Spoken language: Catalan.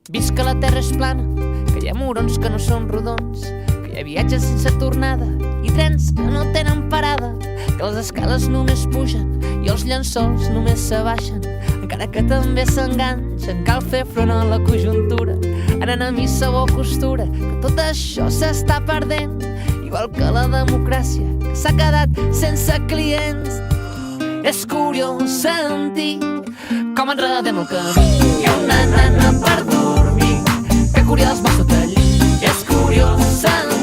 Vist que la terra és plana, que hi ha morons que no són rodons, que hi ha viatges sense tornada i trens que no tenen parada, que les escales només pugen i els llençols només s'abaixen, encara que també s'enganxen. Cal fer front a la conjuntura, anant a missa o a costura, que tot això s'està perdent, igual que la democràcia, que s'ha quedat sense clients. És curiós sentir com enredem el camí. Hi ha una nana per dormir, que curiós va sota el llit. És curiós sentir